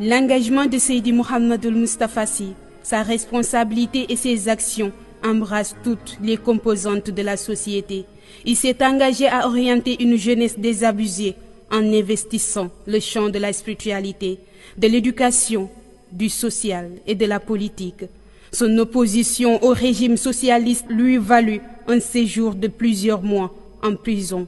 L'engagement de Seydi Mouhamadou Moustapha Sy, sa responsabilité et ses actions embrassent toutes les composantes de la société. Il s'est engagé à orienter une jeunesse désabusée en investissant le champ de la spiritualité, de l'éducation, du social et de la politique. Son opposition au régime socialiste lui valut un séjour de plusieurs mois en prison.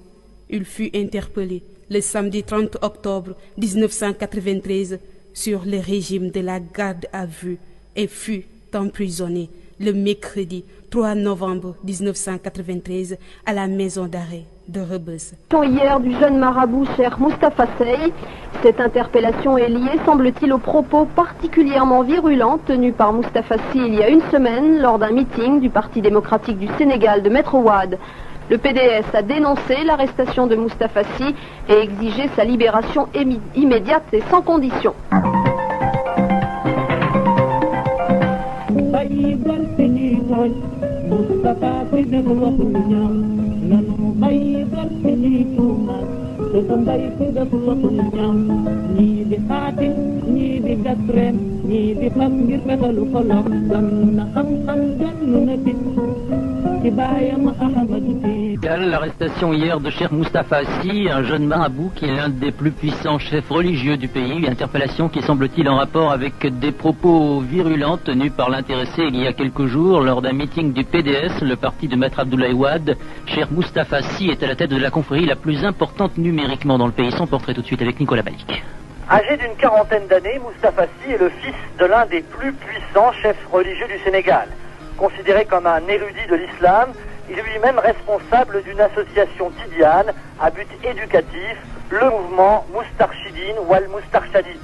Il fut interpellé le samedi 30 octobre 1993 sur le régime de la garde à vue et fut emprisonné le mercredi 3 novembre 1993 à la maison d'arrêt de Rebeuss. Hier du jeune marabout Cheikh Moustapha Sy, cette interpellation est liée, semble-t-il, aux propos particulièrement virulents tenus par Moustapha Sy il y a une semaine lors d'un meeting du Parti démocratique du Sénégal de Maître Wade. Le PDS a dénoncé l'arrestation de Moustapha Sy et exigé sa libération immédiate et sans condition. L'arrestation hier de Cheikh Moustapha Sy, un jeune marabout qui est l'un des plus puissants chefs religieux du pays, une interpellation qui semble-t-il en rapport avec des propos virulents tenus par l'intéressé il y a quelques jours lors d'un meeting du PDS, le parti de Maître Abdoulaye Wade. Cheikh Moustapha Sy est à la tête de la confrérie la plus importante numériquement dans le pays. Son portrait tout de suite avec Nicolas Balik. Âgé d'une quarantaine d'années, Moustapha Sy est le fils de l'un des plus puissants chefs religieux du Sénégal. Considéré comme un érudit de l'islam, il est lui-même responsable d'une association tidiane à but éducatif, le mouvement Moustarchidine Wal Moustarchadit,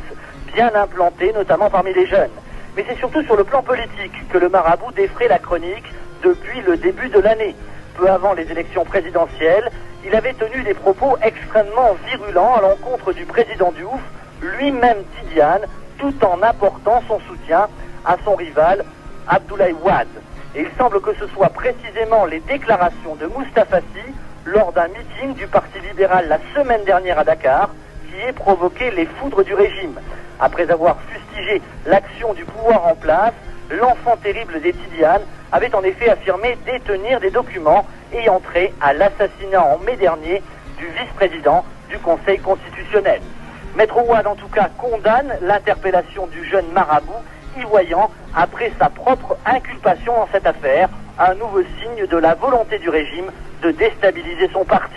bien implanté notamment parmi les jeunes. Mais c'est surtout sur le plan politique que le marabout défraie la chronique depuis le début de l'année. Peu avant les élections présidentielles, il avait tenu des propos extrêmement virulents à l'encontre du président Diouf, lui-même tidiane, tout en apportant son soutien à son rival Abdoulaye Wade. Et il semble que ce soit précisément les déclarations de Moustapha Sy lors d'un meeting du Parti libéral la semaine dernière à Dakar qui ait provoqué les foudres du régime. Après avoir fustigé l'action du pouvoir en place, l'enfant terrible des Tidianes avait en effet affirmé détenir des documents ayant trait à l'assassinat en mai dernier du vice-président du Conseil constitutionnel. Maître Wade en tout cas condamne l'interpellation du jeune marabout, y voyant, après sa propre inculpation dans cette affaire, un nouveau signe de la volonté du régime de déstabiliser son parti.